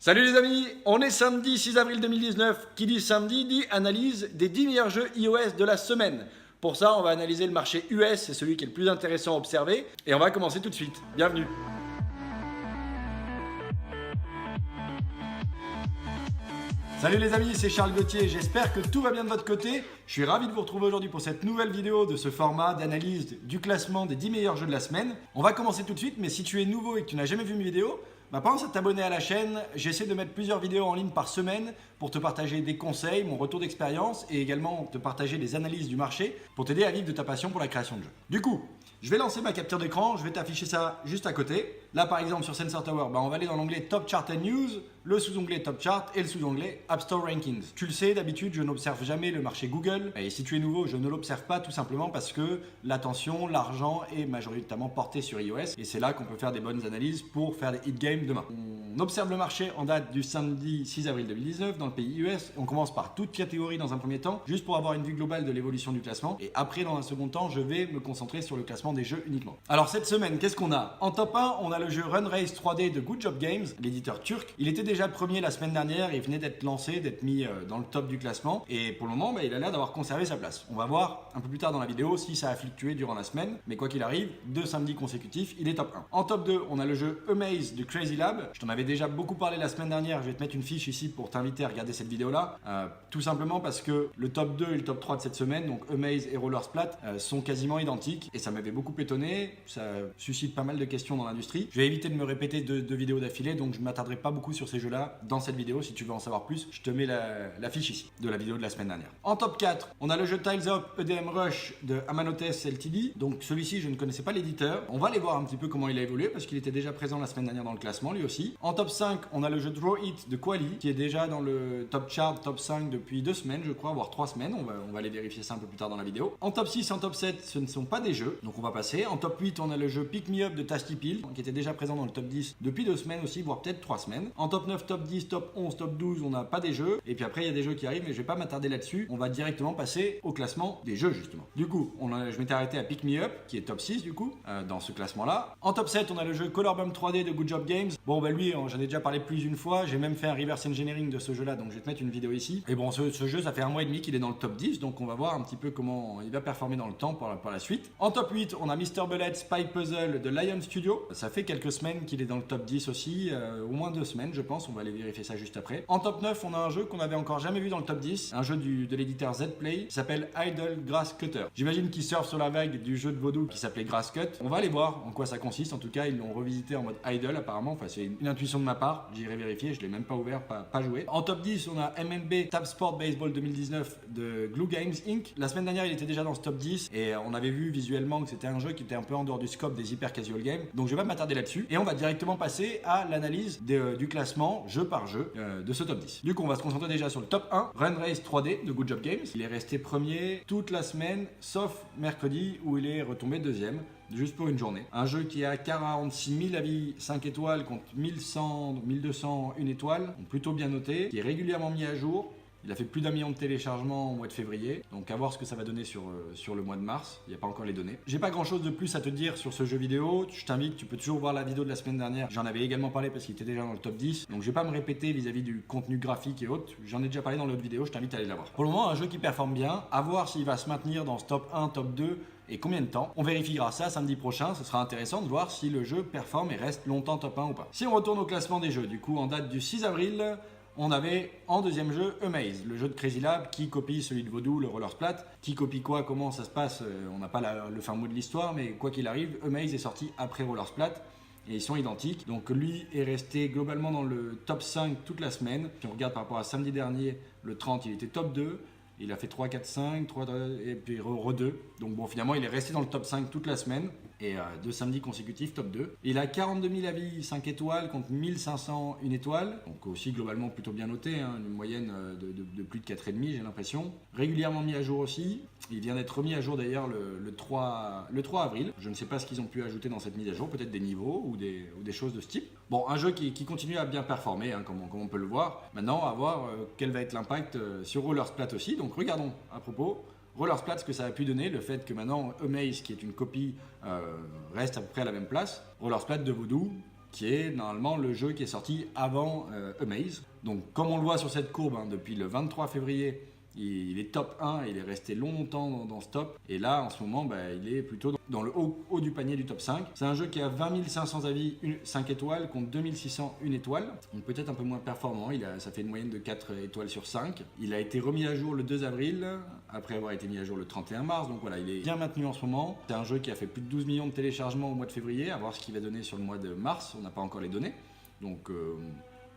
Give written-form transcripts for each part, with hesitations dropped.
Salut les amis, on est samedi 6 avril 2019. Qui dit samedi dit analyse des 10 meilleurs jeux iOS de la semaine. Pour ça, on va analyser le marché US, c'est celui qui est le plus intéressant à observer. Et on va commencer tout de suite. Bienvenue. Salut les amis, c'est Charles Gauthier, j'espère que tout va bien de votre côté. Je suis ravi de vous retrouver aujourd'hui pour cette nouvelle vidéo de ce format d'analyse du classement des 10 meilleurs jeux de la semaine. On va commencer tout de suite, mais si tu es nouveau et que tu n'as jamais vu mes vidéos, pense à t'abonner à la chaîne. J'essaie de mettre plusieurs vidéos en ligne par semaine pour te partager des conseils, mon retour d'expérience et également te partager des analyses du marché pour t'aider à vivre de ta passion pour la création de jeux. Du coup, je vais lancer ma capture d'écran, je vais t'afficher ça juste à côté. Là par exemple sur Sensor Tower, on va aller dans l'onglet Top Chart and News, le sous-onglet Top Chart et le sous-onglet App Store Rankings. Tu le sais, d'habitude je n'observe jamais le marché Google et si tu es nouveau, je ne l'observe pas tout simplement parce que l'attention, l'argent est majoritairement porté sur iOS et c'est là qu'on peut faire des bonnes analyses pour faire des hit games demain. On observe le marché en date du samedi 6 avril 2019 dans le pays US. On commence par toute catégorie dans un premier temps, juste pour avoir une vue globale de l'évolution du classement. Et après, dans un second temps, je vais me concentrer sur le classement des jeux uniquement. Alors cette semaine, qu'est-ce qu'on a? En top 1, on a le jeu Run Race 3D de Good Job Games, l'éditeur turc. Il était déjà premier la semaine dernière, il venait d'être lancé, d'être mis dans le top du classement. Et pour le moment, il a l'air d'avoir conservé sa place. On va voir un peu plus tard dans la vidéo si ça a fluctué durant la semaine. Mais quoi qu'il arrive, 2 samedis consécutifs, il est top 1. En top 2, on a le jeu Amaze de Crazy Lab. Je t'en avais déjà beaucoup parlé la semaine dernière, je vais te mettre une fiche ici pour t'inviter à regarder cette vidéo là, tout simplement parce que le top 2 et le top 3 de cette semaine, donc Amaze et Roller Splat, sont quasiment identiques et ça m'avait beaucoup étonné, ça suscite pas mal de questions dans l'industrie. Je vais éviter de me répéter deux vidéos d'affilée, donc je ne m'attarderai pas beaucoup sur ces jeux là dans cette vidéo. Si tu veux en savoir plus, je te mets la fiche ici de la vidéo de la semaine dernière. En top 4, on a le jeu Tiles Up EDM Rush de Amanotes Ltd, donc celui-ci je ne connaissais pas l'éditeur, on va aller voir un petit peu comment il a évolué parce qu'il était déjà présent la semaine dernière dans le classement lui aussi. En top 5, on a le jeu Draw It de Quali qui est déjà dans le top chart, top 5 depuis 2 semaines je crois, voire 3 semaines, on va aller vérifier ça un peu plus tard dans la vidéo. En top 6, en top 7, ce ne sont pas des jeux, donc on va passer. En top 8, on a le jeu Pick Me Up de Tasty Peel qui était déjà présent dans le top 10 depuis 2 semaines aussi, voire peut-être 3 semaines. En top 9, top 10, top 11, top 12, on n'a pas des jeux, et puis après il y a des jeux qui arrivent mais je vais pas m'attarder là-dessus, on va directement passer au classement des jeux justement. Du coup, je m'étais arrêté à Pick Me Up qui est top 6 du coup, dans ce classement là. En top 7, on a le jeu Color Bomb 3D de Good Job Games. Bon lui, j'en ai déjà parlé plus d'une fois, j'ai même fait un reverse engineering de ce jeu là, donc je vais te mettre une vidéo ici. Et bon, ce jeu, ça fait 1 mois et demi qu'il est dans le top 10, donc on va voir un petit peu comment il va performer dans le temps par la suite. En top 8, on a Mr. Bullet Spy Puzzle de Lion Studio. Ça fait quelques semaines qu'il est dans le top 10 aussi, au moins 2 semaines je pense, on va aller vérifier ça juste après. En top 9, on a un jeu qu'on avait encore jamais vu dans le top 10, un jeu de l'éditeur Zplay qui s'appelle Idle Grass Cutter. J'imagine qu'il surfe sur la vague du jeu de vaudou qui s'appelait Grass Cut. On va aller voir en quoi ça consiste, en tout cas ils l'ont revisité en mode idle apparemment, enfin c'est une intuition de ma part, j'irai vérifier, je l'ai même pas ouvert, pas joué. En top 10, on a MLB Tap Sport Baseball 2019 de Glue Games Inc. La semaine dernière, il était déjà dans ce top 10 et on avait vu visuellement que c'était un jeu qui était un peu en dehors du scope des hyper casual games. Donc je vais pas m'attarder là-dessus et on va directement passer à l'analyse du classement jeu par jeu de ce top 10. Du coup, on va se concentrer déjà sur le top 1, Run Race 3D de Good Job Games. Il est resté premier toute la semaine, sauf mercredi où il est retombé deuxième. Juste pour une journée. Un jeu qui a 46 000 avis 5 étoiles contre 1100, 1200 1 étoile, donc plutôt bien noté, qui est régulièrement mis à jour. Il a fait plus d'1 million de téléchargements au mois de février, donc à voir ce que ça va donner sur le mois de mars, il n'y a pas encore les données. J'ai pas grand chose de plus à te dire sur ce jeu vidéo, je t'invite, tu peux toujours voir la vidéo de la semaine dernière, j'en avais également parlé parce qu'il était déjà dans le top 10, donc je vais pas me répéter vis-à-vis du contenu graphique et autres, j'en ai déjà parlé dans l'autre vidéo, je t'invite à aller la voir. Pour le moment, un jeu qui performe bien, à voir s'il va se maintenir dans ce top 1, top 2, et combien de temps. On vérifiera ça samedi prochain, ce sera intéressant de voir si le jeu performe et reste longtemps top 1 ou pas. Si on retourne au classement des jeux, du coup en date du 6 avril, on avait en deuxième jeu Amaze, le jeu de Crazy Lab qui copie celui de Vaudou, le Roller Splat. Qui copie quoi, comment ça se passe, on n'a pas le fin mot de l'histoire, mais quoi qu'il arrive, Amaze est sorti après Roller Splat. Et ils sont identiques, donc lui est resté globalement dans le top 5 toute la semaine. Si on regarde par rapport à samedi dernier, le 30, il était top 2. Il a fait 3, 4, 5, 3, et puis re-2. Donc bon, finalement, il est resté dans le top 5 toute la semaine. Et 2 samedis consécutifs, top 2. Il a 42 000 avis 5 étoiles contre 1500 1 étoile. Donc aussi globalement plutôt bien noté, une moyenne de plus de 4,5 j'ai l'impression. Régulièrement mis à jour aussi. Il vient d'être remis à jour d'ailleurs le 3 avril. Je ne sais pas ce qu'ils ont pu ajouter dans cette mise à jour, peut-être des niveaux ou des choses de ce type. Bon, un jeu qui continue à bien performer, comme on peut le voir. Maintenant, à voir quel va être l'impact sur Roller Splat aussi. Donc regardons à propos. Roller Splat, ce que ça a pu donner, le fait que maintenant Amaze, qui est une copie, reste à peu près à la même place. Roller Splat de Voodoo, qui est normalement le jeu qui est sorti avant Amaze. Donc comme on le voit sur cette courbe, hein, depuis le 23 février, il est top 1, il est resté longtemps dans ce top. Et là, en ce moment, il est plutôt dans le haut du panier du top 5. C'est un jeu qui a 20 500 avis 5 étoiles contre 2600 1 étoile. Donc peut-être un peu moins performant, ça fait une moyenne de 4 étoiles sur 5. Il a été remis à jour le 2 avril, après avoir été mis à jour le 31 mars. Donc voilà, il est bien maintenu en ce moment. C'est un jeu qui a fait plus de 12 millions de téléchargements au mois de février. À voir ce qu'il va donner sur le mois de mars, on n'a pas encore les données. Donc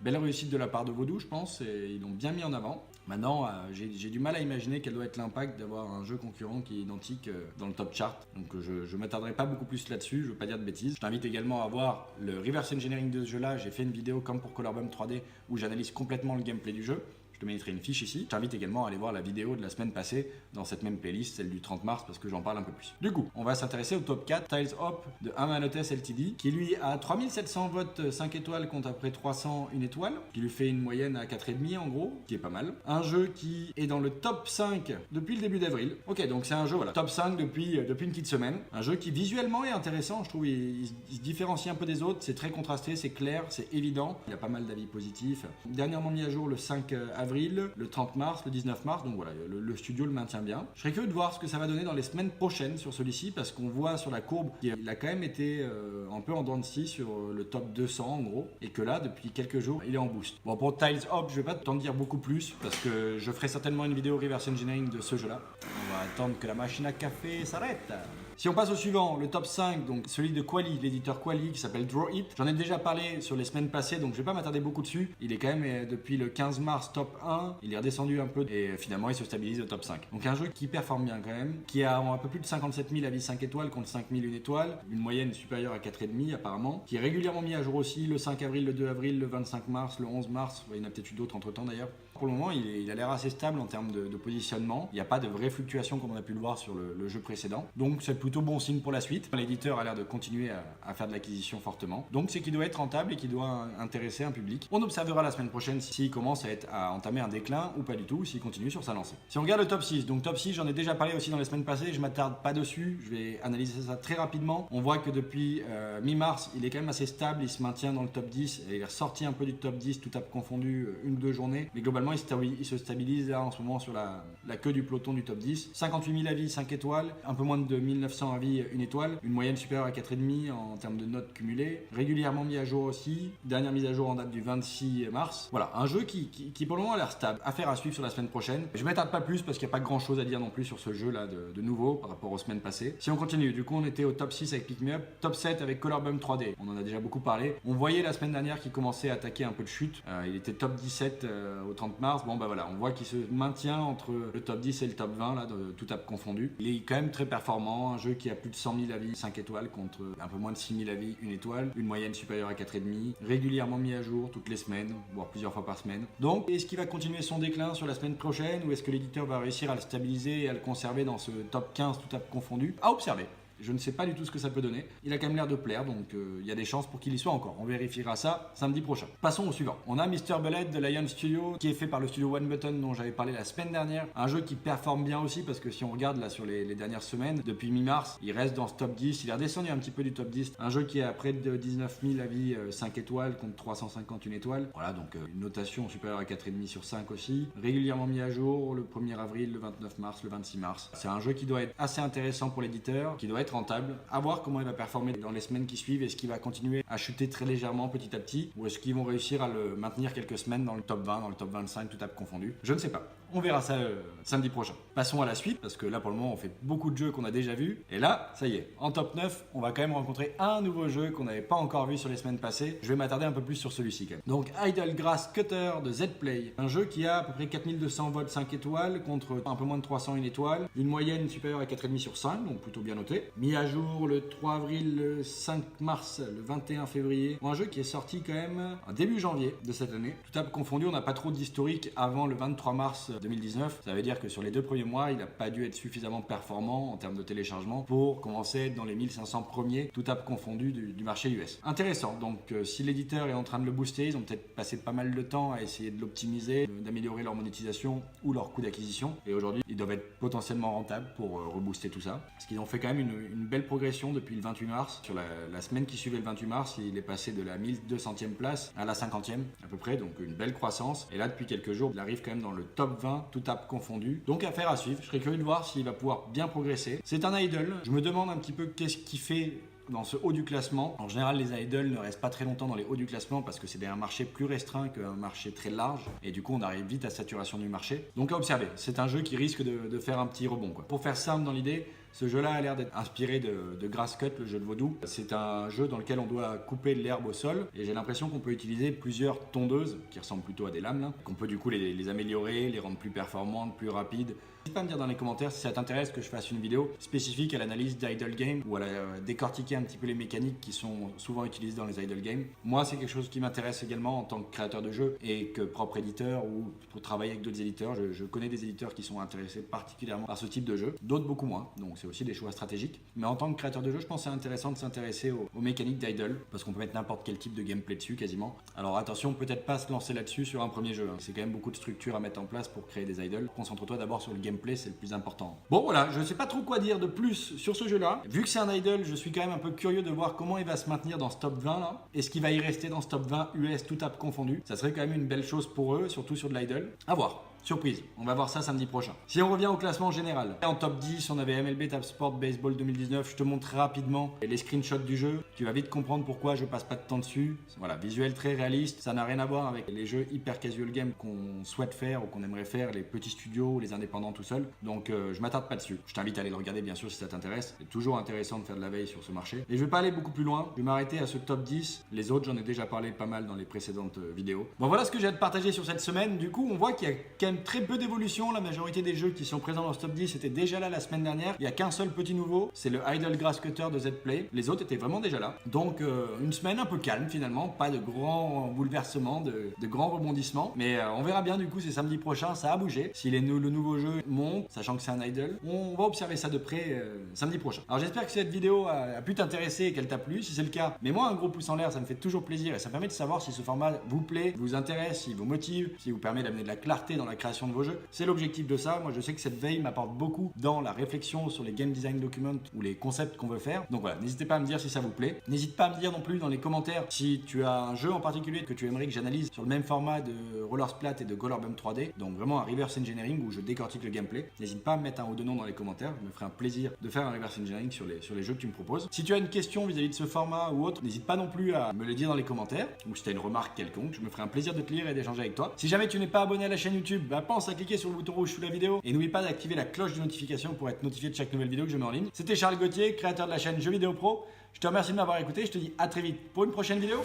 belle réussite de la part de Vaudou, je pense, et ils l'ont bien mis en avant. Maintenant, j'ai du mal à imaginer quel doit être l'impact d'avoir un jeu concurrent qui est identique dans le top chart. Donc je ne m'attarderai pas beaucoup plus là-dessus, je ne veux pas dire de bêtises. Je t'invite également à voir le reverse engineering de ce jeu-là. J'ai fait une vidéo comme pour Colorbum 3D où j'analyse complètement le gameplay du jeu. Je te mettrai une fiche ici. Je t'invite également à aller voir la vidéo de la semaine passée dans cette même playlist, celle du 30 mars, parce que j'en parle un peu plus. Du coup, on va s'intéresser au top 4, Tiles Hop de Amanotes Ltd, qui lui a 3700 votes 5 étoiles contre après 300 1 étoile, qui lui fait une moyenne à 4,5 en gros, qui est pas mal. Un jeu qui est dans le top 5 depuis le début d'avril. Ok, donc c'est un jeu, voilà, top 5 depuis une petite semaine. Un jeu qui visuellement est intéressant, je trouve, il se différencie un peu des autres, c'est très contrasté, c'est clair, c'est évident. Il y a pas mal d'avis positifs. Dernièrement mis à jour le 5 avril, le 30 mars, le 19 mars, donc voilà, le studio le maintient bien. Je serais curieux de voir ce que ça va donner dans les semaines prochaines sur celui-ci, parce qu'on voit sur la courbe qu'il a quand même été un peu en dents de scie sur le top 200 en gros, et que là, depuis quelques jours, il est en boost. Bon, pour Tiles Hop, je vais pas t'en dire beaucoup plus, parce que je ferai certainement une vidéo reverse engineering de ce jeu-là. On va attendre que la machine à café s'arrête. Si on passe au suivant, le top 5, donc celui de Quali, l'éditeur Quali, qui s'appelle Draw It. J'en ai déjà parlé sur les semaines passées, donc je vais pas m'attarder beaucoup dessus. Il est quand même depuis le 15 mars top 1, il est redescendu un peu et finalement il se stabilise au top 5. Donc un jeu qui performe bien quand même, qui a un peu plus de 57 000 avis 5 étoiles contre 5 000 1 étoile, une moyenne supérieure à 4,5 apparemment, qui est régulièrement mis à jour aussi le 5 avril, le 2 avril, le 25 mars, le 11 mars, il y en a peut-être eu d'autres entre temps d'ailleurs. Pour le moment, il a l'air assez stable en termes de positionnement. Il n'y a pas de vraie fluctuation comme on a pu le voir sur le jeu précédent. Donc c'est plutôt bon signe pour la suite. L'éditeur a l'air de continuer à faire de l'acquisition fortement. Donc c'est qu'il doit être rentable et qu'il doit intéresser un public. On observera la semaine prochaine s'il commence à entamer un déclin ou pas du tout, s'il continue sur sa lancée. Si on regarde le top 6, donc top 6, j'en ai déjà parlé aussi dans les semaines passées, je m'attarde pas dessus, je vais analyser ça très rapidement. On voit que depuis mi-mars, il est quand même assez stable, il se maintient dans le top 10, et il est ressorti un peu du top 10, tout à confondu, une ou deux journées. Mais globalement, il se stabilise là en ce moment sur la queue du peloton du top 10. 58 000 avis 5 étoiles, un peu moins de 1900 avis 1 étoile, une moyenne supérieure à 4,5 en termes de notes cumulées, régulièrement mis à jour aussi, dernière mise à jour en date du 26 mars. Voilà, un jeu qui pour le moment a l'air stable, affaire à suivre sur la semaine prochaine. Je m'attarde pas plus parce qu'il n'y a pas grand chose à dire non plus sur ce jeu là de nouveau par rapport aux semaines passées. Si on continue, du coup on était au top 6 avec Pick Me Up, top 7 avec Colorbum 3D, on en a déjà beaucoup parlé. On voyait la semaine dernière qu'il commençait à attaquer un peu de chute, il était top 17 au 30 mars, bon bah voilà, on voit qu'il se maintient entre le top 10 et le top 20 là, de tout app confondu. Il est quand même très performant, un jeu qui a plus de 100 000 avis 5 étoiles contre un peu moins de 6 000 avis 1 étoile, une moyenne supérieure à 4,5, régulièrement mis à jour toutes les semaines, voire plusieurs fois par semaine. Donc est-ce qu'il va continuer son déclin sur la semaine prochaine ou est-ce que l'éditeur va réussir à le stabiliser et à le conserver dans ce top 15 tout app confondu? À observer. Je ne sais pas du tout ce que ça peut donner. Il a quand même l'air de plaire, donc il y a des chances pour qu'il y soit encore. On vérifiera ça samedi prochain. Passons au suivant. On a Mr. Bullet de Lion Studio, qui est fait par le studio One Button dont j'avais parlé la semaine dernière. Un jeu qui performe bien aussi, parce que si on regarde là sur les dernières semaines, depuis mi-mars, il reste dans ce top 10. Il est redescendu un petit peu du top 10. Un jeu qui a près de 19 000 avis 5 étoiles contre 351 étoiles. Voilà, donc une notation supérieure à 4,5 sur 5 aussi. Régulièrement mis à jour le 1er avril, le 29 mars, le 26 mars. C'est un jeu qui doit être assez intéressant pour l'éditeur, qui doit être rentable. À voir comment il va performer dans les semaines qui suivent. Est-ce qu'il va continuer à chuter très légèrement petit à petit ou est-ce qu'ils vont réussir à le maintenir quelques semaines dans le top 20, dans le top 25, tout app confondu? Je ne sais pas. On verra ça samedi prochain. Passons à la suite parce que là pour le moment on fait beaucoup de jeux qu'on a déjà vus et là ça y est, en top 9 on va quand même rencontrer un nouveau jeu qu'on n'avait pas encore vu sur les semaines passées. Je vais m'attarder un peu plus sur celui-ci quand même. Donc Idle Grass Cutter de Zplay, un jeu qui a à peu près 4200 votes 5 étoiles contre un peu moins de 300 1 étoile, une moyenne supérieure à 4,5 sur 5, donc plutôt bien noté. Mis à jour le 3 avril, le 5 mars, le 21 février. Un jeu qui est sorti quand même en début janvier de cette année. Tout app confondu, on n'a pas trop d'historique avant le 23 mars 2019. Ça veut dire que sur les 2 premiers mois, il n'a pas dû être suffisamment performant en termes de téléchargement pour commencer à être dans les 1500 premiers, tout app confondu du marché US. Intéressant, donc si l'éditeur est en train de le booster, ils ont peut-être passé pas mal de temps à essayer de l'optimiser, d'améliorer leur monétisation ou leur coût d'acquisition. Et aujourd'hui, ils doivent être potentiellement rentables pour rebooster tout ça. Parce qu'ils ont fait quand même une belle progression depuis le 28 mars. Sur la semaine qui suivait le 28 mars, il est passé de la 1200e place à la 50e à peu près, donc une belle croissance. Et là, depuis quelques jours, il arrive quand même dans le top 20, tout app confondu. Donc affaire à suivre. Je serais curieux de voir s'il va pouvoir bien progresser. C'est un idle. Je me demande un petit peu qu'est-ce qu'il fait dans ce haut du classement. En général, les idols ne restent pas très longtemps dans les hauts du classement parce que c'est un marché plus restreint qu'un marché très large et du coup on arrive vite à saturation du marché. Donc à observer, c'est un jeu qui risque de faire un petit rebond, quoi. Pour faire simple dans l'idée, ce jeu-là a l'air d'être inspiré de Grasscut, le jeu de vaudou. C'est un jeu dans lequel on doit couper l'herbe au sol et j'ai l'impression qu'on peut utiliser plusieurs tondeuses qui ressemblent plutôt à des lames, là, qu'on peut du coup les améliorer, les rendre plus performantes, plus rapides. N'hésite pas à me dire dans les commentaires si ça t'intéresse que je fasse une vidéo spécifique à l'analyse d'idle game ou à décortiquer un petit peu les mécaniques qui sont souvent utilisées dans les idle games. Moi, c'est quelque chose qui m'intéresse également en tant que créateur de jeux et que propre éditeur ou pour travailler avec d'autres éditeurs. Je connais des éditeurs qui sont intéressés particulièrement par ce type de jeu, d'autres beaucoup moins. Donc c'est aussi des choix stratégiques. Mais en tant que créateur de jeu, je pense que c'est intéressant de s'intéresser aux mécaniques d'idle parce qu'on peut mettre n'importe quel type de gameplay dessus quasiment. Alors attention, peut-être pas se lancer là-dessus sur un premier jeu. C'est quand même beaucoup de structures à mettre en place pour créer des idoles. Concentre-toi d'abord sur le gameplay, c'est le plus important. Bon voilà, je sais pas trop quoi dire de plus sur ce jeu-là. Vu que c'est un idle, je suis quand même un peu curieux de voir comment il va se maintenir dans ce top 20 là. Est-ce qu'il va y rester dans ce top 20 US tout app confondu? Ça serait quand même une belle chose pour eux, surtout sur de l'idle. À voir. Surprise, on va voir ça samedi prochain. Si on revient au classement général, en top 10, on avait MLB Tap Sport Baseball 2019. Je te montre rapidement les screenshots du jeu. Tu vas vite comprendre pourquoi je passe pas de temps dessus. Voilà, visuel très réaliste. Ça n'a rien à voir avec les jeux hyper casual game qu'on souhaite faire ou qu'on aimerait faire, les petits studios ou les indépendants tout seuls. Donc je m'attarde pas dessus. Je t'invite à aller le regarder bien sûr si ça t'intéresse. C'est toujours intéressant de faire de la veille sur ce marché. Et je vais pas aller beaucoup plus loin. Je vais m'arrêter à ce top 10. Les autres, j'en ai déjà parlé pas mal dans les précédentes vidéos. Bon voilà ce que j'ai à te partager sur cette semaine. Du coup, on voit qu'il y a quand même très peu d'évolution. La majorité des jeux qui sont présents dans ce top 10 étaient déjà là la semaine dernière. Il n'y a qu'un seul petit nouveau, c'est le Idle Grass Cutter de Zplay. Les autres étaient vraiment déjà là. Donc une semaine un peu calme finalement, pas de grands bouleversements, de grands rebondissements. Mais on verra bien du coup, c'est samedi prochain, ça a bougé. Si le nouveau jeu monte, sachant que c'est un idle, on va observer ça de près samedi prochain. Alors j'espère que cette vidéo a pu t'intéresser et qu'elle t'a plu. Si c'est le cas, mets-moi un gros pouce en l'air, ça me fait toujours plaisir et ça permet de savoir si ce format vous plaît, vous intéresse, s'il vous motive, s'il vous permet d'amener de la clarté dans la création de vos jeux. C'est l'objectif de ça. Moi, je sais que cette veille m'apporte beaucoup dans la réflexion sur les game design documents ou les concepts qu'on veut faire. Donc voilà, n'hésitez pas à me dire si ça vous plaît. N'hésite pas à me dire non plus dans les commentaires si tu as un jeu en particulier que tu aimerais que j'analyse sur le même format de Roller Splat et de Color Bump 3D. Donc vraiment un reverse engineering où je décortique le gameplay. N'hésite pas à me mettre un haut de nom dans les commentaires. Je me ferai un plaisir de faire un reverse engineering sur les jeux que tu me proposes. Si tu as une question vis-à-vis de ce format ou autre, n'hésite pas non plus à me le dire dans les commentaires ou si tu as une remarque quelconque. Je me ferai un plaisir de te lire et d'échanger avec toi. Si jamais tu n'es pas abonné à la chaîne YouTube, pense à cliquer sur le bouton rouge sous la vidéo et n'oublie pas d'activer la cloche de notification pour être notifié de chaque nouvelle vidéo que je mets en ligne. C'était Charles Gauthier, créateur de la chaîne Jeux Vidéo Pro. Je te remercie de m'avoir écouté, je te dis à très vite pour une prochaine vidéo.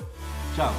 Ciao.